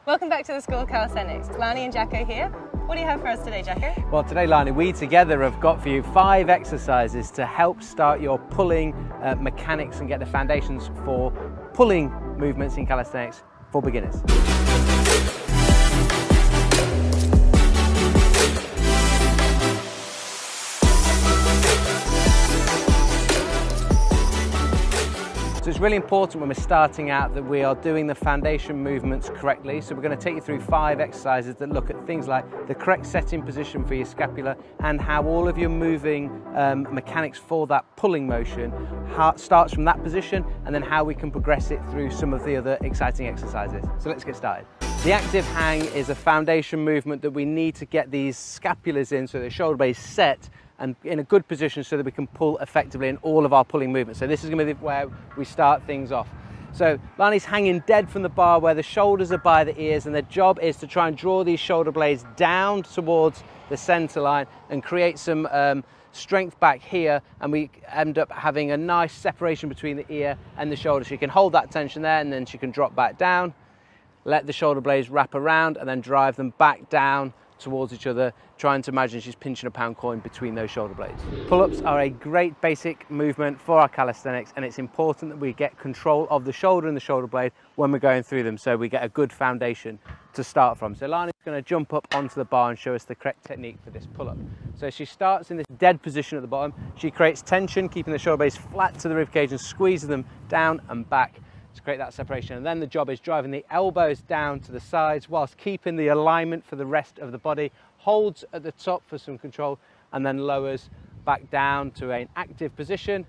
Welcome back to the School of Calisthenics. Lani and Jacko here. What do you have for us today, Jacko? Well, today, Lani, we together have got for you 5 exercises to help start your pulling mechanics and get the foundations for pulling movements in calisthenics for beginners. So it's really important when we're starting out that we are doing the foundation movements correctly. So we're going to take you through 5 exercises that look at things like the correct setting position for your scapula and how all of your moving mechanics for that pulling motion starts from that position, and then how we can progress it through some of the other exciting exercises. So let's get started. The active hang is a foundation movement that we need to get these scapulas in so the shoulder blade is set and in a good position so that we can pull effectively in all of our pulling movements. So this is going to be where we start things off. So Lani's hanging dead from the bar where the shoulders are by the ears, and the job is to try and draw these shoulder blades down towards the center line and create some strength back here, and we end up having a nice separation between the ear and the shoulder. So you can hold that tension there, and then she can drop back down, let the shoulder blades wrap around, and then drive them back down towards each other, trying to imagine she's pinching a pound coin between those shoulder blades. Pull-ups are a great basic movement for our calisthenics, and it's important that we get control of the shoulder and the shoulder blade when we're going through them so we get a good foundation to start from. So Lani's going to jump up onto the bar and show us the correct technique for this pull-up. So she starts in this dead position at the bottom. She creates tension, keeping the shoulder blades flat to the ribcage and squeezes them down and back to create that separation. And then the job is driving the elbows down to the sides whilst keeping the alignment for the rest of the body, holds at the top for some control, and then lowers back down to an active position,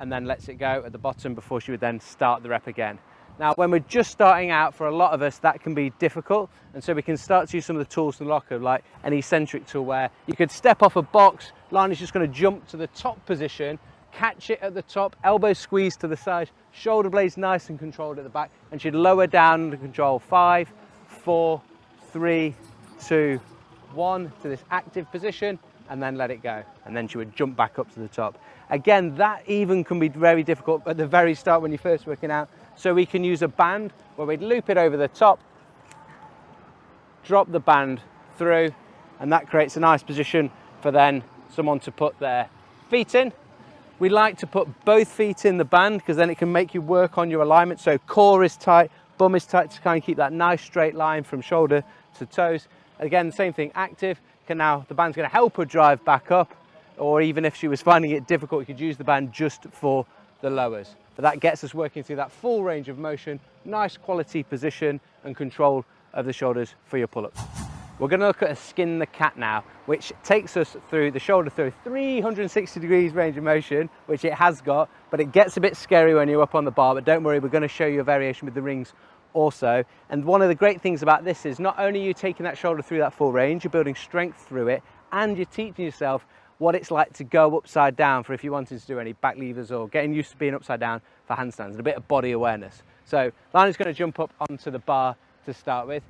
and then lets it go at the bottom before she would then start the rep again. Now, when we're just starting out, for a lot of us, that can be difficult, and so we can start to use some of the tools in the locker, like an eccentric tool where you could step off a box. Lani's just going to jump to the top position, catch it at the top, elbows squeezed to the side, shoulder blades nice and controlled at the back, and she'd lower down under control. 5, 4, 3, 2, 1 to this active position, and then let it go. And then she would jump back up to the top. Again, that even can be very difficult at the very start when you're first working out. So we can use a band where we'd loop it over the top, drop the band through, and that creates a nice position for then someone to put their feet in. We like to put both feet in the band because then it can make you work on your alignment. So core is tight, bum is tight to kind of keep that nice straight line from shoulder to toes. Again, same thing, active. Now the band's going to help her drive back up, or even if she was finding it difficult, you could use the band just for the lowers. But that gets us working through that full range of motion, nice quality position and control of the shoulders for your pull-ups. We're going to look at a skin the cat now, which takes us through the shoulder through 360 degrees range of motion, which it has got, but it gets a bit scary when you're up on the bar. But don't worry, we're going to show you a variation with the rings also. And one of the great things about this is not only are you taking that shoulder through that full range, you're building strength through it, and you're teaching yourself what it's like to go upside down for if you wanted to do any back levers or getting used to being upside down for handstands, and a bit of body awareness. So Lani's going to jump up onto the bar to start with.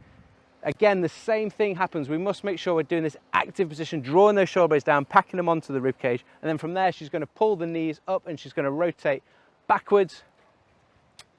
Again, the same thing happens. We must make sure we're doing this active position, drawing those shoulder blades down, packing them onto the rib cage, and then from there she's going to pull the knees up and she's going to rotate backwards.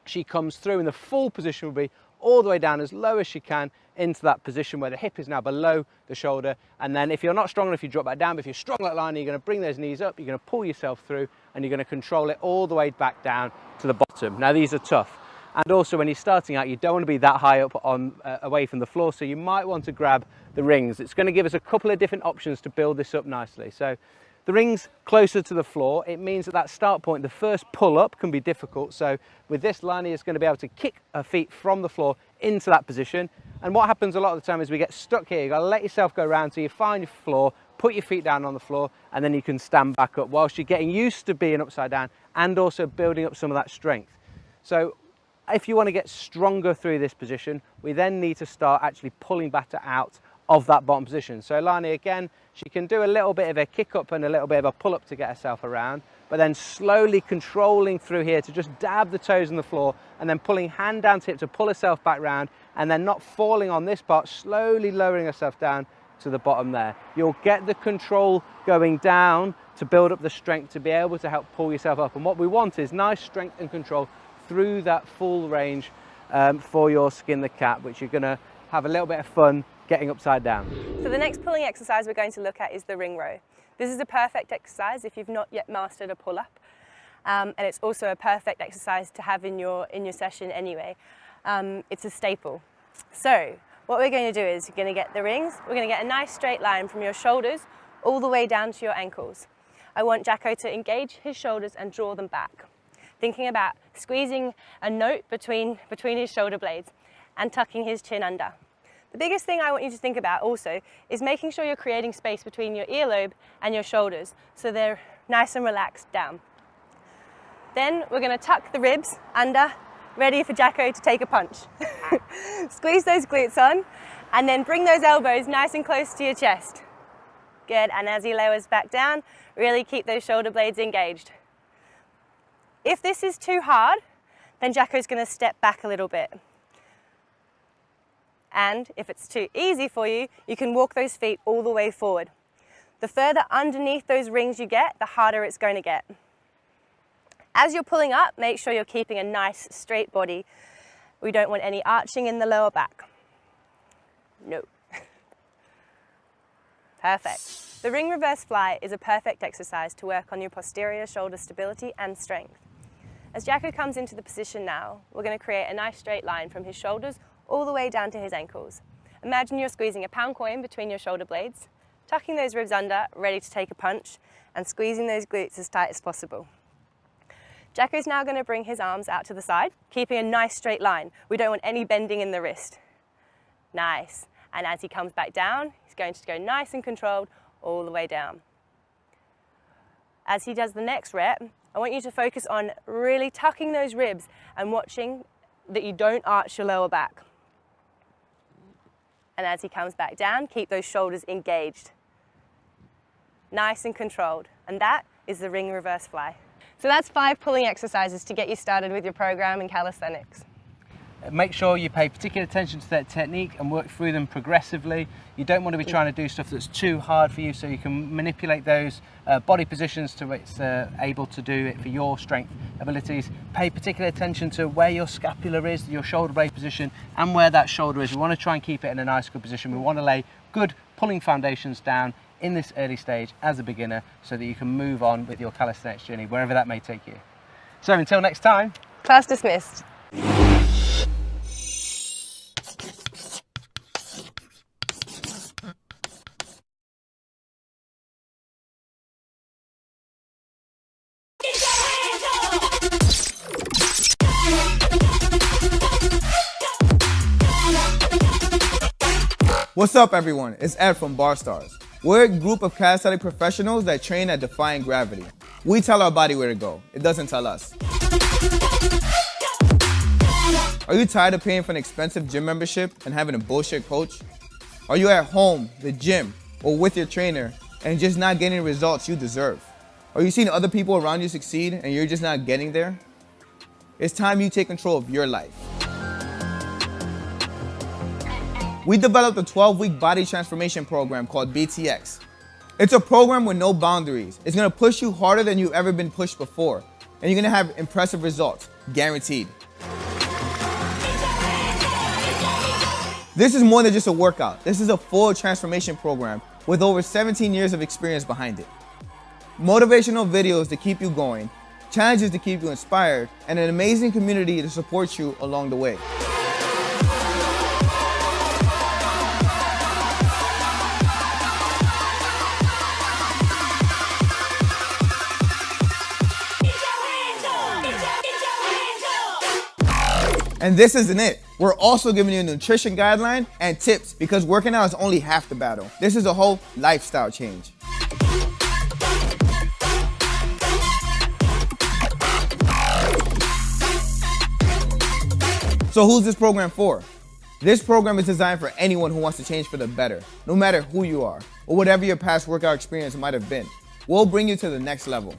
She comes through, and the full position will be all the way down as low as she can into that position where the hip is now below the shoulder. And then if you're not strong enough, you drop back down. But if you're strong like Lani, you're going to bring those knees up, you're going to pull yourself through, and you're going to control it all the way back down to the bottom. Now these are tough. And also when you're starting out, you don't want to be that high up on away from the floor, so you might want to grab the rings. It's going to give us a couple of different options to build this up nicely. So the rings closer to the floor, it means at that start point, the first pull up can be difficult. So with this, Lani is going to be able to kick her feet from the floor into that position. And what happens a lot of the time is we get stuck here. You've got to let yourself go around till you find your floor, put your feet down on the floor, and then you can stand back up whilst you're getting used to being upside down and also building up some of that strength. So if you want to get stronger through this position, we then need to start actually pulling back out of that bottom position. So Lani, again, she can do a little bit of a kick up and a little bit of a pull up to get herself around, but then slowly controlling through here to just dab the toes on the floor, and then pulling hand down to hip to pull herself back round, and then not falling on this part, slowly lowering herself down to the bottom there. You'll get the control going down to build up the strength to be able to help pull yourself up. And what we want is nice strength and control through that full range for your skin the cat, which you're going to have a little bit of fun getting upside down. So the next pulling exercise we're going to look at is the ring row. This is a perfect exercise if you've not yet mastered a pull-up, and it's also a perfect exercise to have in your session anyway. It's a staple. So what we're going to do is we're going to get the rings, we're going to get a nice straight line from your shoulders all the way down to your ankles. I want Jacko to engage his shoulders and draw them back, thinking about squeezing a note between his shoulder blades and tucking his chin under. The biggest thing I want you to think about also is making sure you're creating space between your earlobe and your shoulders so they're nice and relaxed down. Then we're going to tuck the ribs under, ready for Jacko to take a punch. Squeeze those glutes on and then bring those elbows nice and close to your chest. Good, and as he lowers back down, really keep those shoulder blades engaged. If this is too hard, then Jacko's going to step back a little bit. And if it's too easy for you, you can walk those feet all the way forward. The further underneath those rings you get, the harder it's going to get. As you're pulling up, make sure you're keeping a nice straight body. We don't want any arching in the lower back. No. Perfect. The ring reverse fly is a perfect exercise to work on your posterior shoulder stability and strength. As Jacko comes into the position now, we're going to create a nice straight line from his shoulders all the way down to his ankles. Imagine you're squeezing a pound coin between your shoulder blades, tucking those ribs under, ready to take a punch, and squeezing those glutes as tight as possible. Jacko's now going to bring his arms out to the side, keeping a nice straight line. We don't want any bending in the wrist. Nice. And as he comes back down, he's going to go nice and controlled all the way down. As he does the next rep, I want you to focus on really tucking those ribs and watching that you don't arch your lower back. And as he comes back down, keep those shoulders engaged. Nice and controlled. And that is the ring reverse fly. So that's 5 pulling exercises to get you started with your program in calisthenics. Make sure you pay particular attention to that technique and work through them progressively. You don't want to be trying to do stuff that's too hard for you, so you can manipulate those body positions to where it's able to do it for your strength abilities. Pay particular attention to where your scapula is, your shoulder blade position, and where that shoulder is. We want to try and keep it in a nice good position. We want to lay good pulling foundations down in this early stage as a beginner so that you can move on with your calisthenics journey, wherever that may take you. So until next time. Class dismissed. What's up, everyone? It's Ed from Barstarz. We're a group of calisthenic professionals that train at defying gravity. We tell our body where to go. It doesn't tell us. Are you tired of paying for an expensive gym membership and having a bullshit coach? Are you at home, the gym, or with your trainer and just not getting the results you deserve? Are you seeing other people around you succeed and you're just not getting there? It's time you take control of your life. We developed a 12-week body transformation program called BTX. It's a program with no boundaries. It's gonna push you harder than you've ever been pushed before, and you're gonna have impressive results, guaranteed. This is more than just a workout. This is a full transformation program with over 17 years of experience behind it. Motivational videos to keep you going, challenges to keep you inspired, and an amazing community to support you along the way. And this isn't it. We're also giving you a nutrition guideline and tips, because working out is only half the battle. This is a whole lifestyle change. So who's this program for? This program is designed for anyone who wants to change for the better, no matter who you are or whatever your past workout experience might have been. We'll bring you to the next level.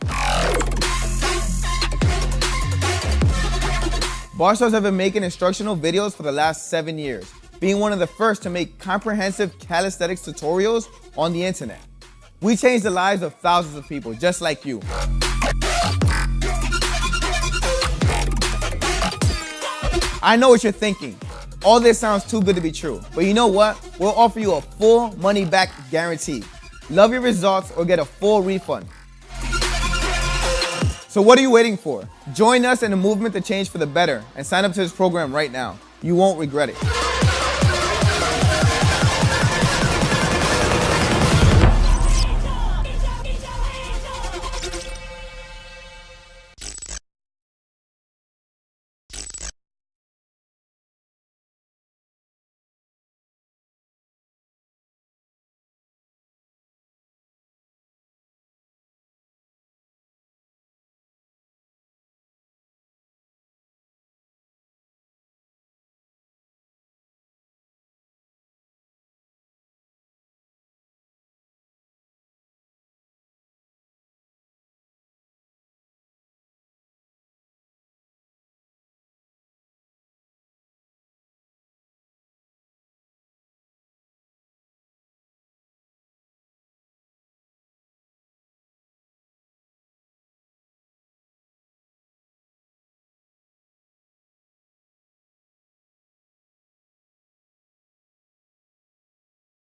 Barstarz have been making instructional videos for the last 7 years, being one of the first to make comprehensive calisthenics tutorials on the internet. We changed the lives of thousands of people just like you. I know what you're thinking. All this sounds too good to be true, but you know what? We'll offer you a full money back guarantee. Love your results or get a full refund. So what are you waiting for? Join us in the movement to change for the better and sign up to this program right now. You won't regret it.